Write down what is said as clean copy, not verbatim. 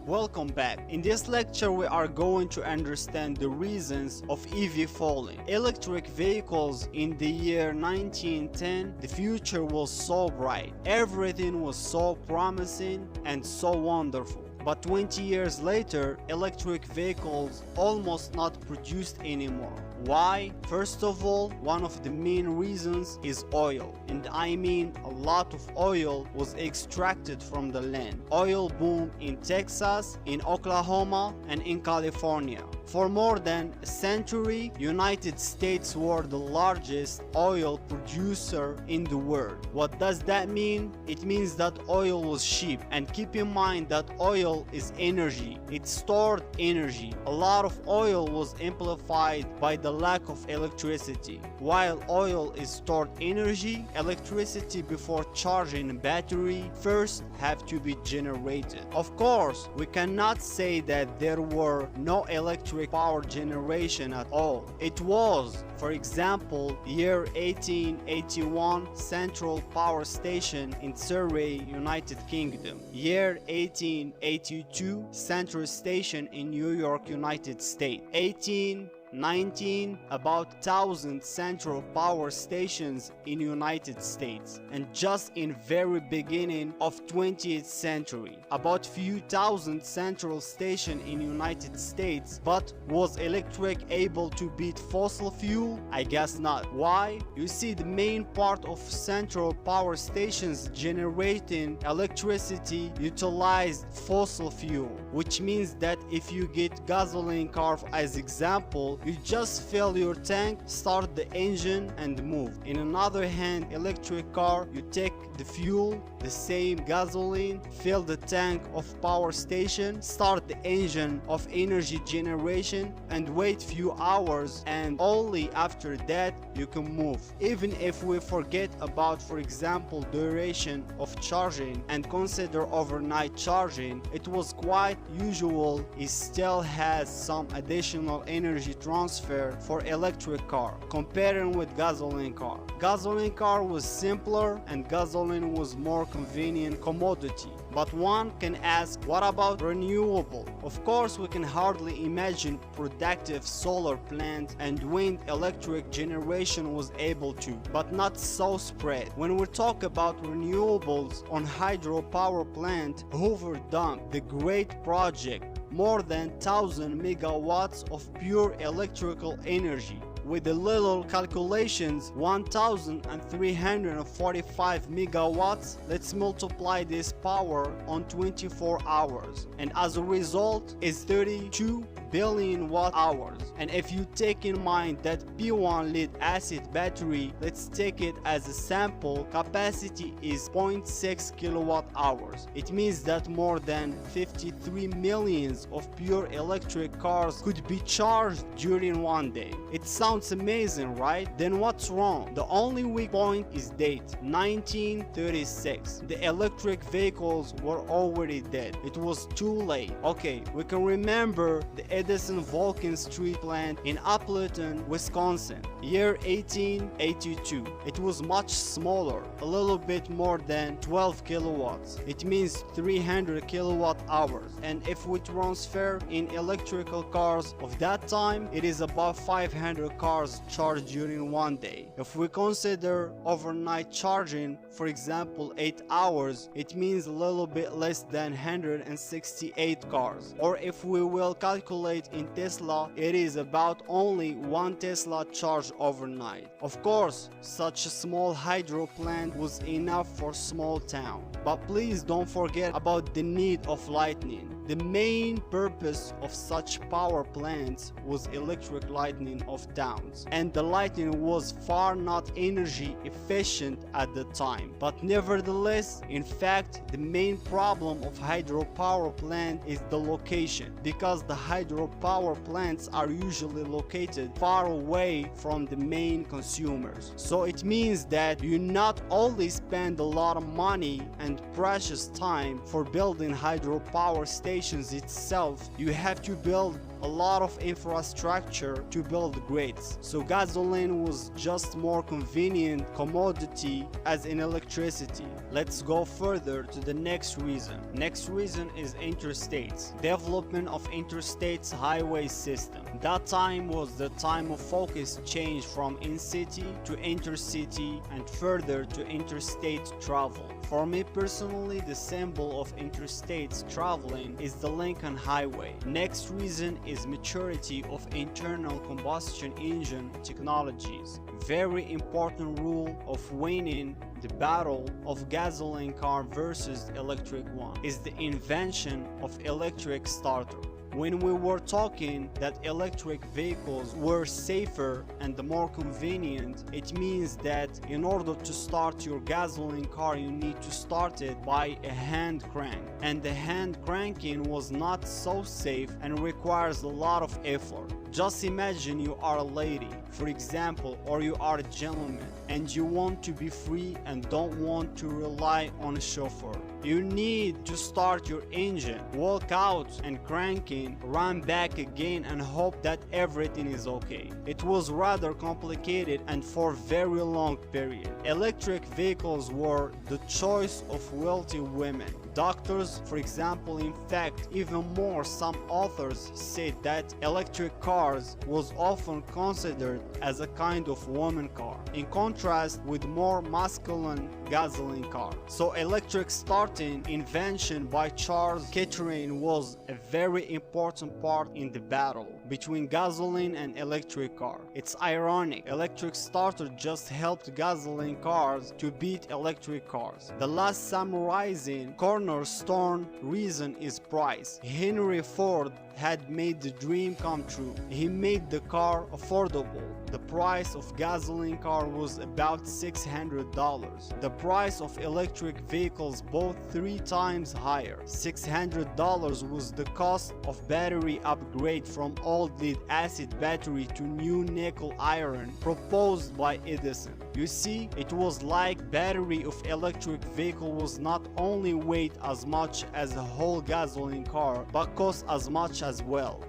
Welcome back. In this lecture we are going to understand the reasons of EV falling. Electric vehicles in the year 1910, the future was so bright. Everything was so promising and so wonderful. But 20 years later, electric vehicles almost not produced anymore. Why? First of all, one of the main reasons is oil. And I mean a lot of oil was extracted from the land. Oil boom in Texas, in Oklahoma, and in California. For more than a century, United States were the largest oil producer in the world. What does that mean? It means that oil was cheap. And keep in mind that oil is energy. It stored energy. A lot of oil was amplified by the lack of electricity. While oil is stored energy, electricity before charging a battery first have to be generated. Of course, we cannot say that there were no electric power generation at all. It was, for example, year 1881 Central Power Station in Surrey, United Kingdom. Year 1882 Central Station in New York, United States. 1819 about 1,000 central power stations in United States, and just in very beginning of 20th century about few thousand central station in United States. But was electric able to beat fossil fuel? I guess not. Why? You see, the main part of central power stations generating electricity utilized fossil fuel, which means that if you get gasoline car as example, you just fill your tank, start the engine and move. In another hand, electric car, you take the fuel, the same gasoline, fill the tank of power station, start the engine of energy generation and wait few hours, and only after that you can move. Even if we forget about, for example, duration of charging and consider overnight charging, it was quite usual. It still has some additional energy transfer for electric car comparing with gasoline car. Gasoline car was simpler and gasoline was more convenient commodity. But one can ask, what about renewable? Of course, we can hardly imagine productive solar plant and wind electric generation was able to, but not so spread. When we talk about renewables on hydropower plant, Hoover Dam, the great project, more than 1,000 megawatts of pure electrical energy. With the little calculations, 1,345 megawatts. Let's multiply this power on 24 hours, and as a result is 32 billion watt hours. And if you take in mind that P1 lead acid battery, let's take it as a sample, capacity is 0.6 kilowatt hours. It means that more than 53 millions of pure electric cars could be charged during one day. It sounds amazing, right? Then what's wrong? The only weak point is date, 1936. The electric vehicles were already dead. It was too late. Okay, we can remember the Edison Vulcan Street plant in Appleton, Wisconsin, year 1882. It was much smaller, a little bit more than 12 kilowatts. It means 300 kilowatt hours. And if we transfer in electrical cars of that time, it is about 500 cars charged during one day. If we consider overnight charging, for example 8 hours, it means a little bit less than 168 cars. Or if we will calculate in Tesla, it is about only 1 Tesla charged overnight. Of course, such a small hydro plant was enough for small town. But please don't forget about the need of lightning. The main purpose of such power plants was electric lighting of towns, and the lighting was far not energy efficient at the time. But nevertheless, in fact, the main problem of hydropower plant is the location, because the hydropower plants are usually located far away from the main consumers. So it means that you not only spend a lot of money and precious time for building hydropower stations itself, you have to build a lot of infrastructure to build grids, so gasoline was just more convenient commodity as in electricity. Let's go further to the next reason. Next reason is interstates. Development of interstates highway system. That time was the time of focus change from in-city to intercity and further to interstate travel. For me personally, the symbol of interstates traveling is the Lincoln Highway. Next reason is maturity of internal combustion engine technologies. Very important rule of winning the battle of gasoline car versus electric one is the invention of electric starter. When we were talking that electric vehicles were safer and more convenient, it means that in order to start your gasoline car you need to start it by a hand crank, and the hand cranking was not so safe and requires a lot of effort. Just imagine you are a lady, for example, or you are a gentleman and you want to be free and don't want to rely on a chauffeur. You need to start your engine, walk out and cranking, run back again and hope that everything is okay. It was rather complicated and for very long period. Electric vehicles were the choice of wealthy women. Doctors, for example, in fact, even more, some authors said that electric cars was often considered as a kind of woman car, in contrast with more masculine gasoline car. So electric starting invention by Charles Kettering was a very important part in the battle between gasoline and electric car. It's ironic, electric starter just helped gasoline cars to beat electric cars. The last summarizing cornerstone reason is price. Henry Ford had made the dream come true. He made the car affordable. The price of gasoline car was about $600. The price of electric vehicles both 3 times higher. $600 was the cost of battery upgrade from old lead acid battery to new nickel iron proposed by Edison. You see, it was like battery of electric vehicle was not only weight as much as a whole gasoline car, but cost as much as well.